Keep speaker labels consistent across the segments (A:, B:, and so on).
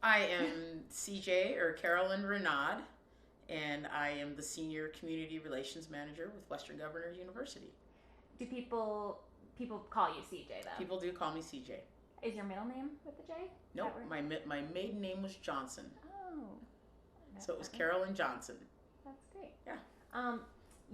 A: I am CJ or Carolyn Renaud, and I am the Senior Community Relations Manager with Western Governors University.
B: Do people call you CJ though?
A: People do call me CJ.
B: Is your middle name with the J? Is
A: Nope,
B: that right?
A: my maiden name was Johnson,
B: Oh,
A: so it was
B: okay.
A: Carolyn Johnson.
B: That's great.
A: Yeah.
B: Um,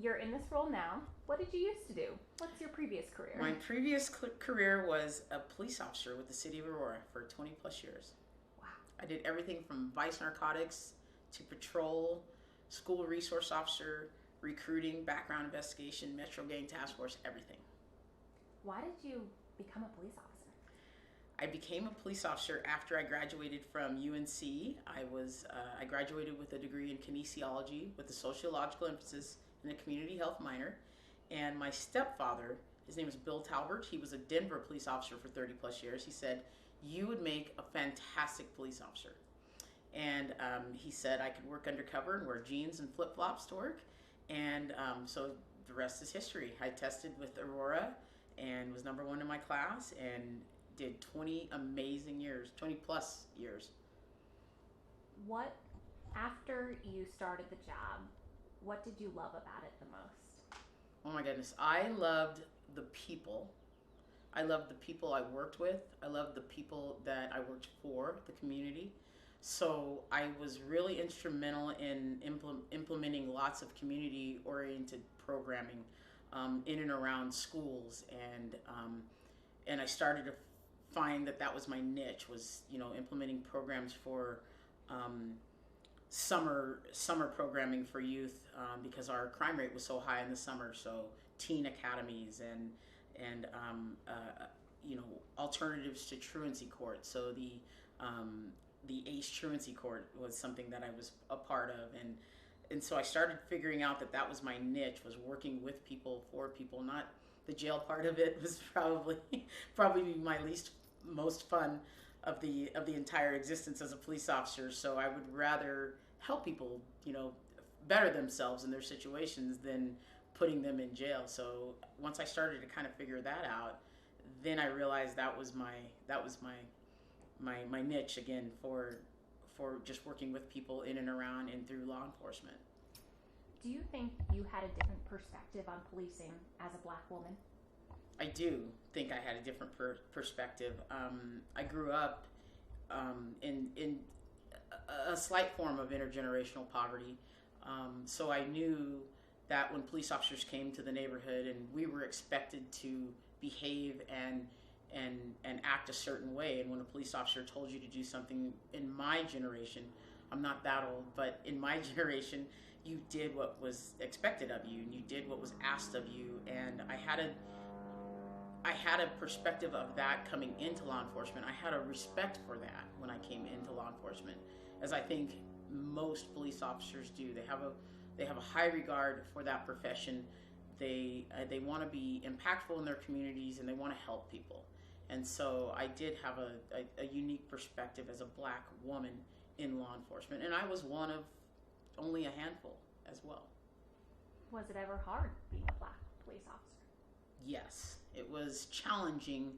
B: you're in this role now. What did you used to do? What's your previous career?
A: My previous career was a police officer with the city of Aurora for 20 plus years.
B: Wow.
A: I did everything from vice narcotics to patrol, school resource officer, recruiting, background investigation, Metro Gang Task Force, everything.
B: Why did you become a police officer?
A: I became a police officer after I graduated from UNC. I graduated with a degree in kinesiology with a sociological emphasis and a community health minor. And my stepfather, his name is Bill Talbert. He was a Denver police officer for 30 plus years. He said, "You would make a fantastic police officer." And he said I could work undercover and wear jeans and flip flops to work. And so the rest is history. I tested with Aurora and was number one in my class and did 20 amazing years, 20 plus years.
B: What, after you started the job, what did you love about it the most?
A: Oh my goodness. I loved the people. I loved the people I worked with. I loved the people that I worked for, the community. So I was really instrumental in implementing lots of community oriented programming in and around schools, and I started to find that that was my niche, was implementing programs for um, summer programming for youth, because our crime rate was so high in the summer. So teen academies and alternatives to truancy court. So the ACE truancy court was something that I was a part of, and so I started figuring out that that was my niche, was working with people, for people. Not the jail part of it was probably my least most fun of the entire existence as a police officer. So I would rather help people, better themselves in their situations than putting them in jail. So once I started to kind of figure that out, then I realized that was my niche again, for just working with people in and around and through law enforcement.
B: Do you think you had a different perspective on policing as a black woman?
A: I do think I had a different perspective. I grew up in a slight form of intergenerational poverty, so I knew that when police officers came to the neighborhood and we were expected to behave and act a certain way, and when a police officer told you to do something, in my generation, I'm not that old, but in my generation, you did what was expected of you and you did what was asked of you. And I had a perspective of that coming into law enforcement. I had a respect for that when I came into law enforcement, as I think most police officers do. They have a high regard for that profession. They want to be impactful in their communities and they want to help people. And so I did have a unique perspective as a black woman in law enforcement, and I was one of only a handful as well.
B: Was it ever hard being a black police officer?
A: Yes, it was challenging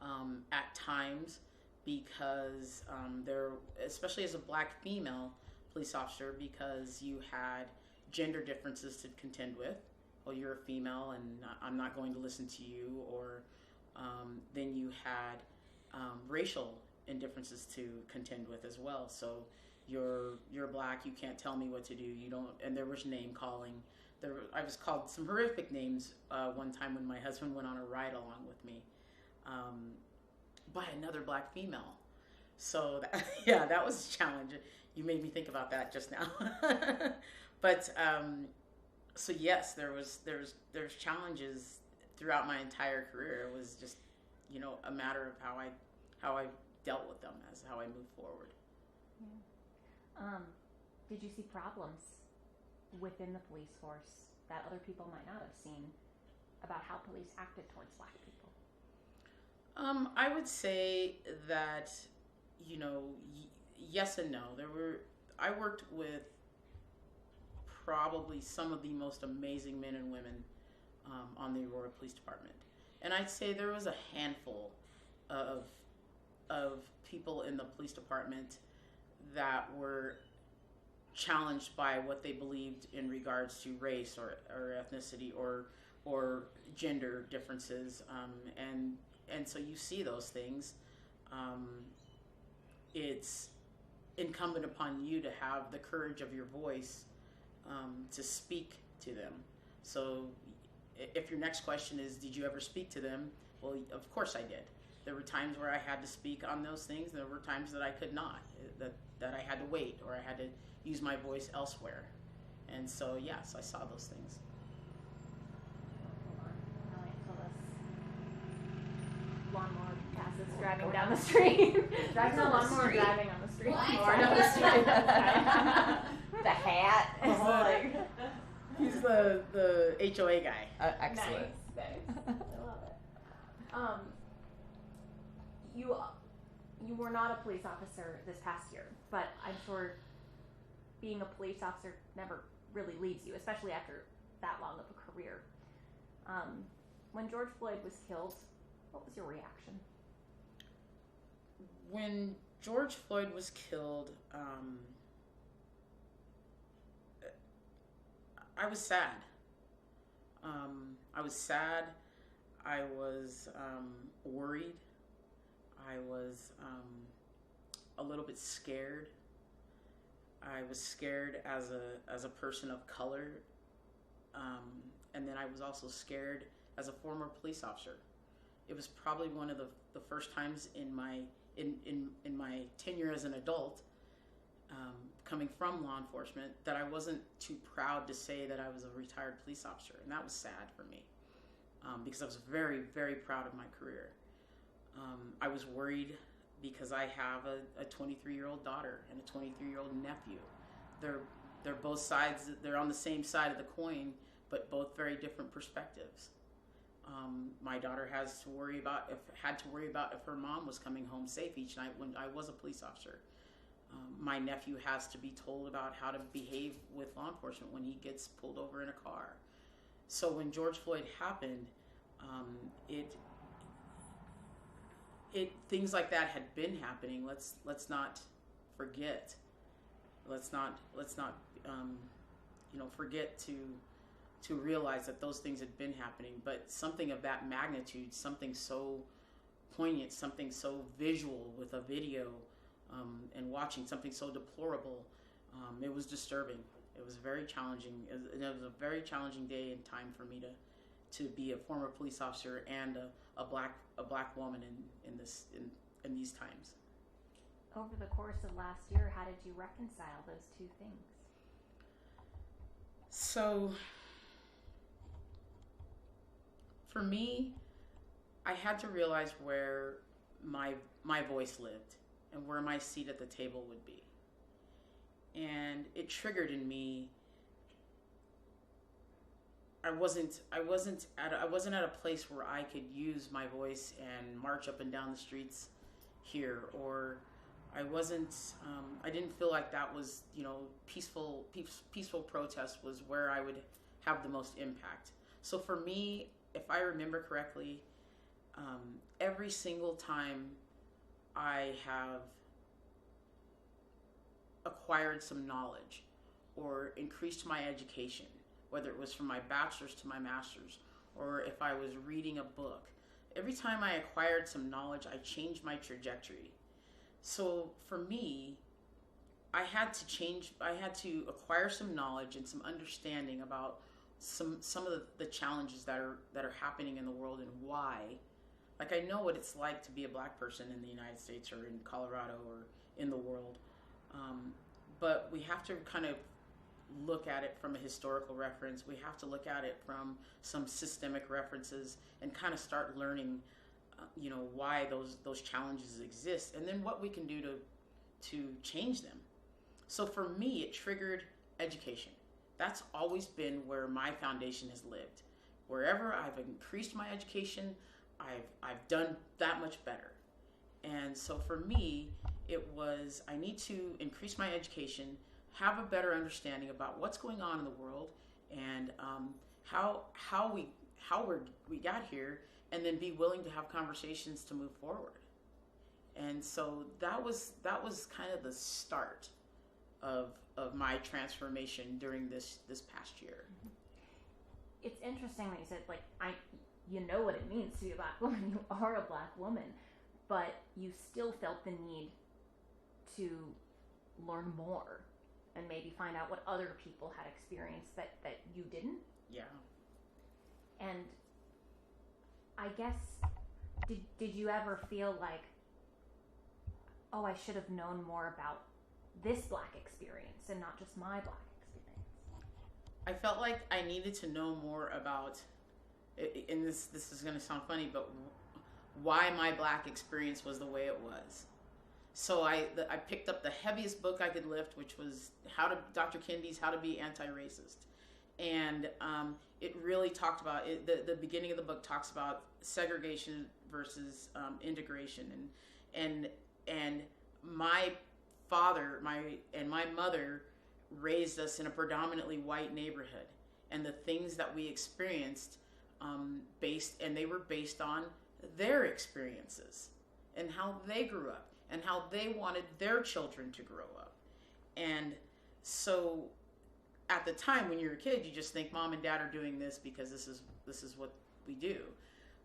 A: at times, because there, especially as a black female police officer, because you had gender differences to contend with. Well, you're a female, and I'm not going to listen to you. Or then you had racial indifferences to contend with as well. So you're black, you can't tell me what to do. You don't, and there was name calling. I was called some horrific names one time when my husband went on a ride along with me, by another black female. So yeah, that was a challenge. You made me think about that just now. But so yes, there was challenges throughout my entire career. It was just a matter of how I dealt with them as how I moved forward.
B: Yeah. Did you see problems within the police force that other people might not have seen about how police acted towards black people?
A: I would say that yes and no. I worked with probably some of the most amazing men and women on the Aurora Police Department, and I'd say there was a handful of people in the police department that were challenged by what they believed in regards to race or ethnicity or gender differences, and so you see those things. It's incumbent upon you to have the courage of your voice to speak to them. So if your next question is, did you ever speak to them? Well, of course I did. There were times where I had to speak on those things, and there were times that I could not, that I had to wait, or I had to use my voice elsewhere. And so, yes, I saw those things.
B: Hold on. Elliot told us lawnmower passes driving down the street. Driving
C: on
B: a
C: the
B: lawnmower
C: street?
B: driving on the street.
C: What?
B: Or down the street.
C: The hat.
B: It's like,
A: He's the HOA guy.
C: Excellent.
B: Nice. I love it. You were not a police officer this past year, but I'm sure being a police officer never really leaves you, especially after that long of a career. When George Floyd was killed, what was your reaction?
A: When George Floyd was killed, I was sad. I was sad. I was worried. I was a little bit scared. I was scared as a person of color, and then I was also scared as a former police officer. It was probably one of the first times in my tenure as an adult, coming from law enforcement, that I wasn't too proud to say that I was a retired police officer, and that was sad for me, because I was very, very proud of my career. I was worried because I have a 23-year-old daughter and a 23-year-old nephew. They're both sides. They're on the same side of the coin, but both very different perspectives. My daughter had to worry about if her mom was coming home safe each night when I was a police officer. My nephew has to be told about how to behave with law enforcement when he gets pulled over in a car. So when George Floyd happened, things like that had been happening. Let's not forget. Let's not forget to realize that those things had been happening. But something of that magnitude, something so poignant, something so visual with a video, and watching something so deplorable, it was disturbing. It was very challenging. It was a very challenging day and time for me to be a former police officer and a black woman in these times.
B: Over the course of last year, how did you reconcile those two things?
A: So, for me, I had to realize where my voice lived and where my seat at the table would be. And it triggered in me. I wasn't at a place where I could use my voice and march up and down the streets here, or I didn't feel like that was, peaceful protest was where I would have the most impact. So for me, if I remember correctly, every single time I have acquired some knowledge or increased my education, whether it was from my bachelor's to my master's, or if I was reading a book, every time I acquired some knowledge, I changed my trajectory. So for me, I had to acquire some knowledge and some understanding about some of the challenges that are happening in the world and why. Like, I know what it's like to be a black person in the United States or in Colorado or in the world, but we have to kind of look at it from a historical reference. We have to look at it from some systemic references and kind of start learning, why those challenges exist, and then what we can do to change them. So for me, it triggered education. That's always been where my foundation has lived. Wherever I've increased my education, I've done that much better. And so for me, it was, I need to increase my education, have a better understanding about what's going on in the world, and how we got here, and then be willing to have conversations to move forward. And so that was kind of the start of my transformation during this past year.
B: It's interesting that you said, like, you know what it means to be a black woman. You are a black woman, but you still felt the need to learn more and maybe find out what other people had experienced that you didn't.
A: Yeah.
B: And I guess, did you ever feel like, oh, I should have known more about this black experience and not just my black experience?
A: I felt like I needed to know more about, and this is going to sound funny, but why my black experience was the way it was. So I picked up the heaviest book I could lift, which was Dr. Kennedy's How to Be Anti-Racist. And it really talked about, the beginning of the book talks about segregation versus integration. And my father, my mother raised us in a predominantly white neighborhood. And the things that we experienced they were based on their experiences and how they grew up and how they wanted their children to grow up. And so at the time when you're a kid, you just think mom and dad are doing this because this is what we do.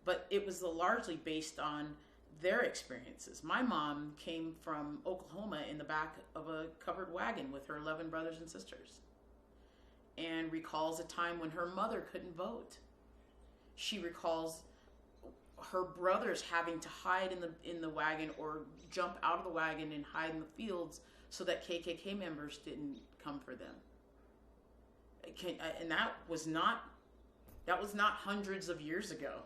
A: But it was largely based on their experiences. My mom came from Oklahoma in the back of a covered wagon with her 11 brothers and sisters, and recalls a time when her mother couldn't vote. She recalls her brothers having to hide in the wagon or jump out of the wagon and hide in the fields so that KKK members didn't come for them. And that was not hundreds of years ago.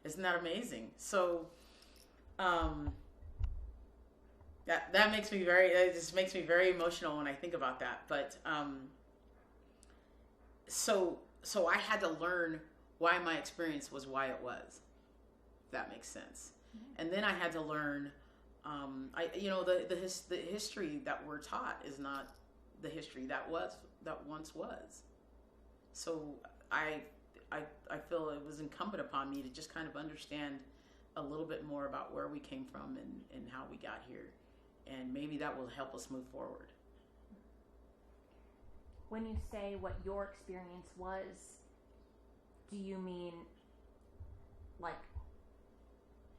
A: Isn't that amazing? So that makes me it just makes me very emotional when I think about that. But so I had to learn why my experience was why it was. If that makes sense. Mm-hmm. And then I had to learn the history that we're taught is not the history that once was. So I feel it was incumbent upon me to just kind of understand a little bit more about where we came from and how we got here. And maybe that will help us move forward.
B: When you say what your experience was, do you mean, like,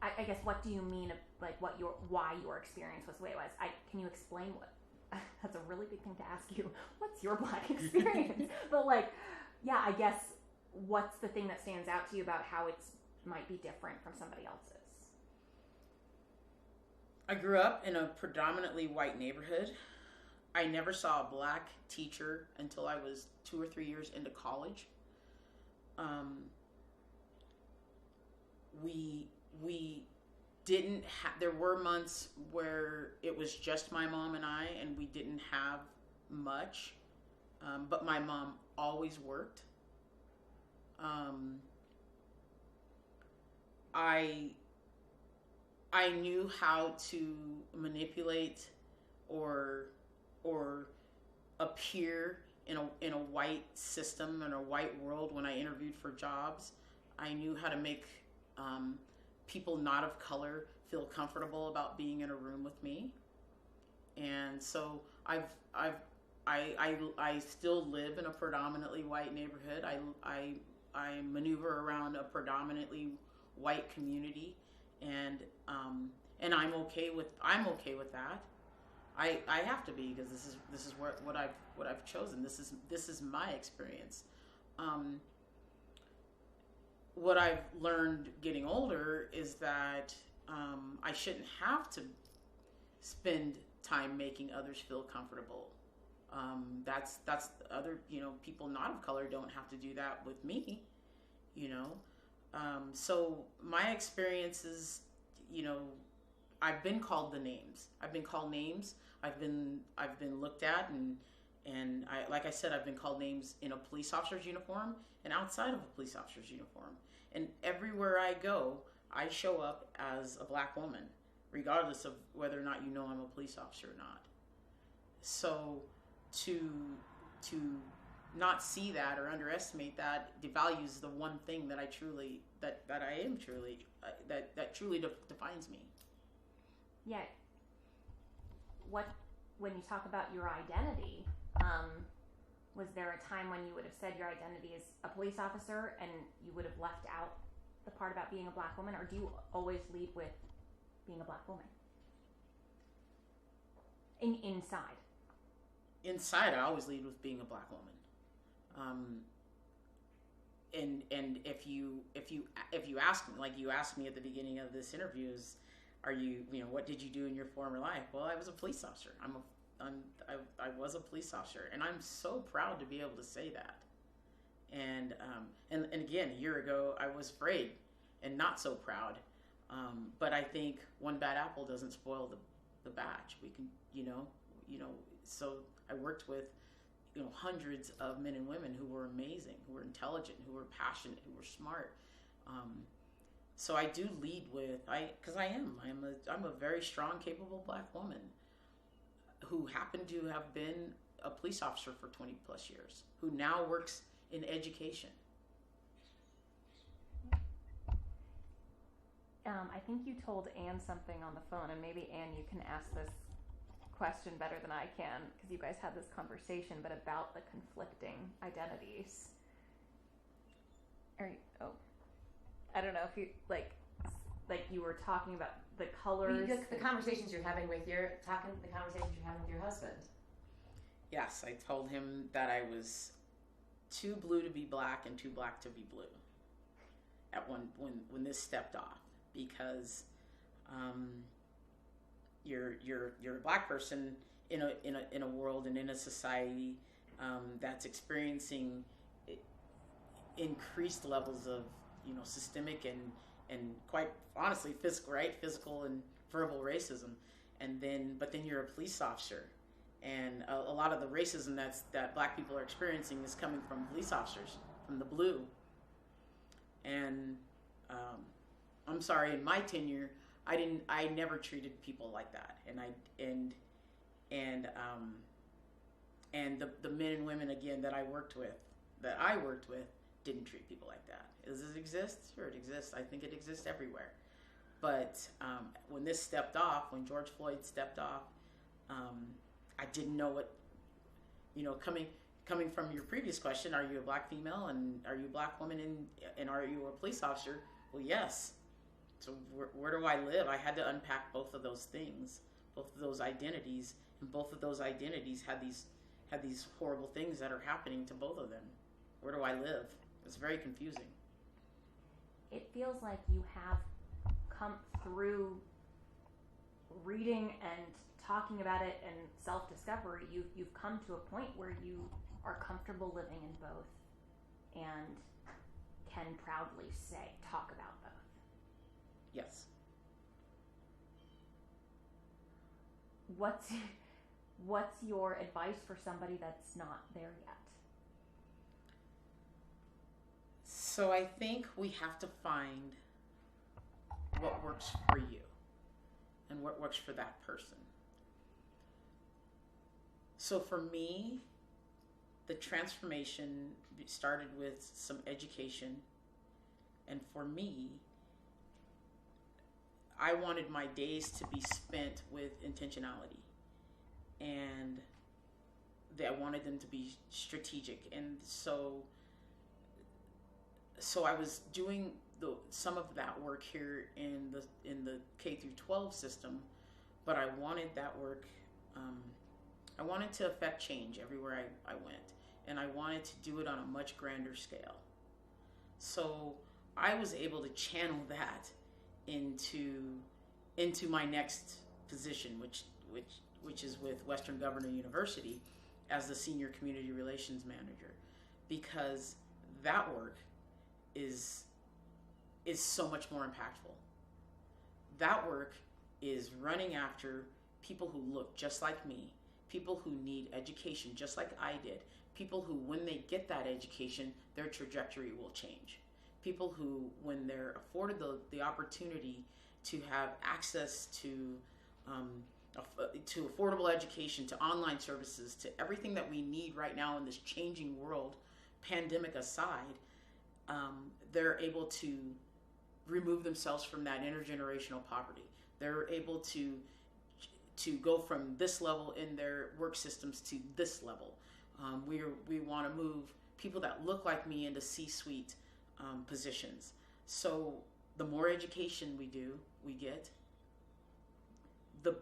B: I guess, what do you mean, like, why your experience was the way it was? Can you explain what? That's a really big thing to ask you. What's your black experience? But, like, yeah, I guess, what's the thing that stands out to you about how it might be different from somebody else's?
A: I grew up in a predominantly white neighborhood. I never saw a black teacher until I was 2 or 3 years into college. We didn't have, there were months where it was just my mom and I, and we didn't have much. But my mom always worked. I knew how to manipulate or appear in a white system, in a white world when I interviewed for jobs. I knew how to make people not of color feel comfortable about being in a room with me. And so I still live in a predominantly white neighborhood. I maneuver around a predominantly white community, and I'm okay with that. I have to be, because this is what I've chosen. This is my experience. What I've learned getting older is that I shouldn't have to spend time making others feel comfortable. That's other, people not of color don't have to do that with me, so my experiences, I've been called names. I've been looked at, and like I said, I've been called names in a police officer's uniform and outside of a police officer's uniform. And everywhere I go, I show up as a black woman, regardless of whether or not I'm a police officer or not. So to not see that or underestimate that devalues the one thing that I truly, that truly defines me.
B: Yet, when you talk about your identity, was there a time when you would have said your identity is a police officer and you would have left out the part about being a black woman, or do you always lead with being a black woman? Inside.
A: Inside, I always lead with being a black woman. And if you ask me, like you asked me at the beginning of this interview, what did you do in your former life? Well, I was a police officer. I was a police officer, and I'm so proud to be able to say that. And again, a year ago, I was afraid and not so proud. But I think one bad apple doesn't spoil the batch. We can, so I worked with, hundreds of men and women who were amazing, who were intelligent, who were passionate, who were smart. So I do lead with, because I'm a very strong, capable black woman who happened to have been a police officer for 20 plus years, who now works in education.
B: I think you told Anne something on the phone, and maybe Anne, you can ask this question better than I can, because you guys had this conversation, but about the conflicting identities. I don't know if you like you were talking about the colors.
C: The conversations you're having with your husband.
A: Yes, I told him that I was too blue to be black and too black to be blue. At when this stepped off, because you're a black person in a world and in a society that's experiencing increased levels of systemic and quite honestly physical and verbal racism, but then you're a police officer, and a lot of the racism that black people are experiencing is coming from police officers, from the blue. And I'm sorry, in my tenure, I never treated people like that, and the men and women again that I worked with didn't treat people like that. Does it exist? Sure, it exists. I think it exists everywhere. But when this stepped off, when George Floyd stepped off, I didn't know what, coming from your previous question, are you a black female and are you a black woman and are you a police officer? Well, yes. So where do I live? I had to unpack both of those things, both of those identities, and both of those identities had these horrible things that are happening to both of them. Where do I live? It's very confusing.
B: It feels like you have come through reading and talking about it and self-discovery. You've come to a point where you are comfortable living in both and can proudly talk about both.
A: Yes.
B: What's your advice for somebody that's not there yet?
A: So I think we have to find what works for you and what works for that person. So for me, the transformation started with some education. And for me, I wanted my days to be spent with intentionality. And I wanted them to be strategic. And so I was doing some of that work here in the K through 12 system, but I wanted that work. I wanted to affect change everywhere I went, and I wanted to do it on a much grander scale. So I was able to channel that into my next position, which is with Western Governor University as the Senior Community Relations Manager, because that work is so much more impactful. That work is running after people who look just like me, people who need education just like I did, people who, when they get that education, their trajectory will change. People who, when they're afforded the opportunity to have access to affordable education, to online services, to everything that we need right now in this changing world, pandemic aside, they're able to remove themselves from that intergenerational poverty. They're able to to go from this level in their work systems to this level. We want to move people that look like me into C-suite positions. So the more education we get, the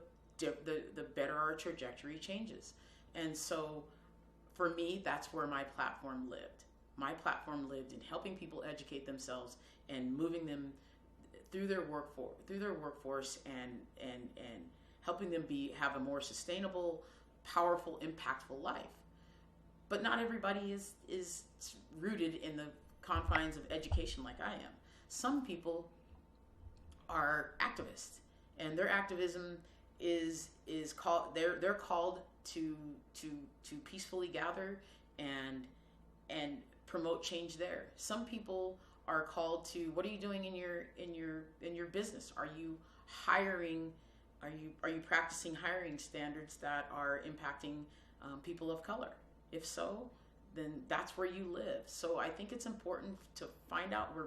A: better our trajectory changes. And so for me, that's where my platform lived. My platform lived in helping people educate themselves and moving them through their workforce and helping them have a more sustainable, powerful, impactful life. But not everybody is rooted in the confines of education like I am. Some people are activists, and their activism is called they're called to peacefully gather and promote change there. Some people are called to, what are you doing in your business? Are you hiring? Are you practicing hiring standards that are impacting people of color? If so, then that's where you live. So I think it's important to find out where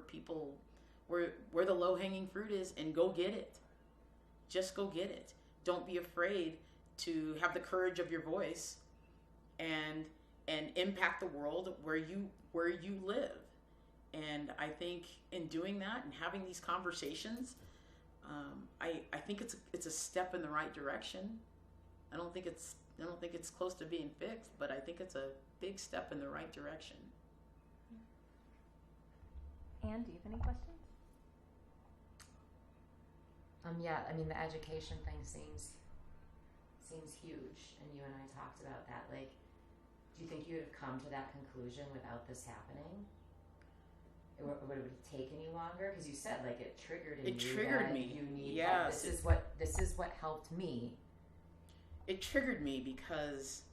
A: the low-hanging fruit is and go get it. Just go get it. Don't be afraid to have the courage of your voice and impact the world where you live. And I think in doing that and having these conversations, I think it's a step in the right direction. I don't think it's close to being fixed, but I think it's a big step in the right direction.
B: Anne, do you have any questions?
C: Yeah, I mean, the education thing seems huge, and you and I talked about that. Like, do you think you would have come to that conclusion without this happening? Or would it have taken you longer? Because you said, like, it triggered in you.
A: It triggered me.
C: You need,
A: yes.
C: Like, this is what helped me.
A: It triggered me because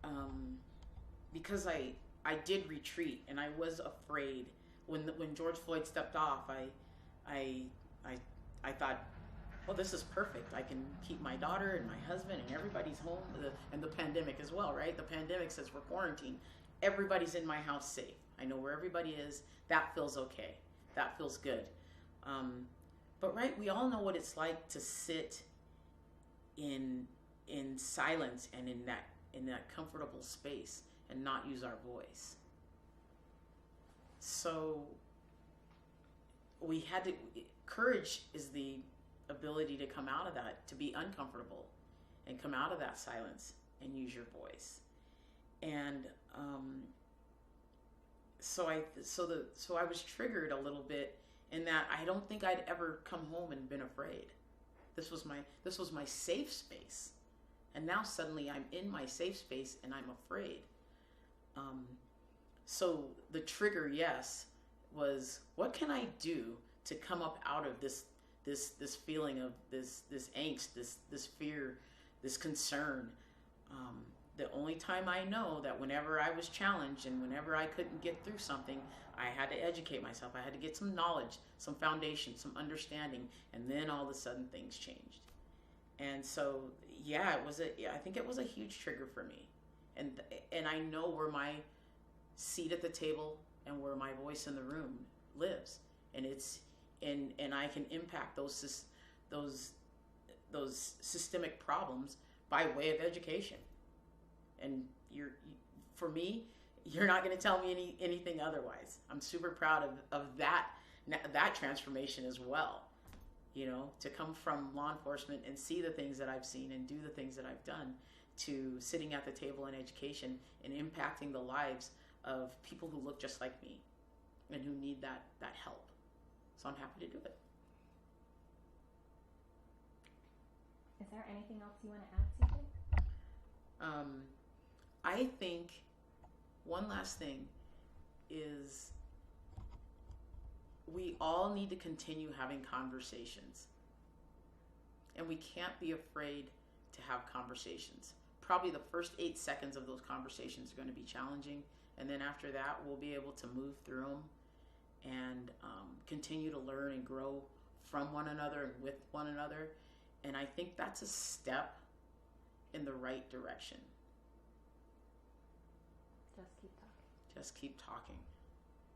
A: I did retreat, and I was afraid when George Floyd stepped off. I thought, well, this is perfect. I can keep my daughter and my husband and everybody's home, and the pandemic as well, right? The pandemic says we're quarantined. Everybody's in my house safe. I know where everybody is. That feels okay. That feels good. But right, we all know what it's like to sit in silence and in that comfortable space and not use our voice. So we had to. Courage is the ability to come out of that, to be uncomfortable, and come out of that silence and use your voice. And so I was triggered a little bit in that I don't think I'd ever come home and been afraid. This was my safe space, and now suddenly I'm in my safe space and I'm afraid. So the trigger, yes, was what can I do to come up out of this feeling of this angst, this fear, this concern. The only time I know that whenever I was challenged and whenever I couldn't get through something, I had to educate myself. I had to get some knowledge, some foundation, some understanding, and then all of a sudden things changed. And so, yeah, I think it was a huge trigger for me. And I know where my seat at the table and where my voice in the room lives. And and I can impact those systemic problems by way of education. And for me, you're not going to tell me anything otherwise. I'm super proud of that transformation as well. You know, to come from law enforcement and see the things that I've seen and do the things that I've done, to sitting at the table in education and impacting the lives of people who look just like me and who need that help. So I'm happy to do it.
B: Is there anything else you want to add, CJ?
A: I think one last thing is we all need to continue having conversations. And we can't be afraid to have conversations. Probably the first 8 seconds of those conversations are going to be challenging. And then after that, we'll be able to move through them and continue to learn and grow from one another and with one another. And I think that's a step in the right direction.
B: Just keep talking.
A: Just keep talking.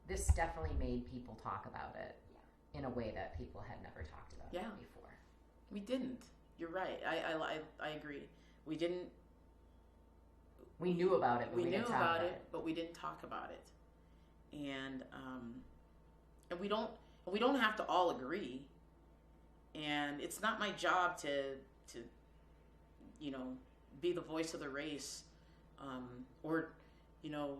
C: This definitely made people talk about it in a way that people had never talked about it before.
A: We didn't. You're right. I agree. We didn't.
C: We knew about it, but we
A: knew
C: didn't talk
A: about it, but we didn't talk about it. And we don't have to all agree. And it's not my job to you know, be the voice of the race, or you know,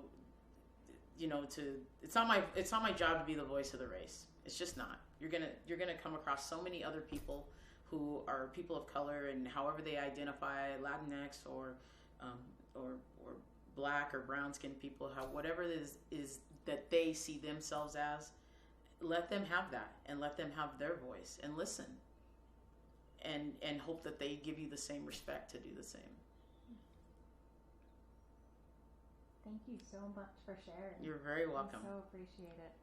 A: to it's not my job to be the voice of the race. It's just not. You're gonna come across so many other people who are people of color, and however they identify, Latinx or black or brown skinned people, whatever it is that they see themselves as. Let them have that, and let them have their voice, and listen, and hope that they give you the same respect to do the same.
B: Thank you so much for sharing.
A: You're very welcome.
B: I so appreciate it.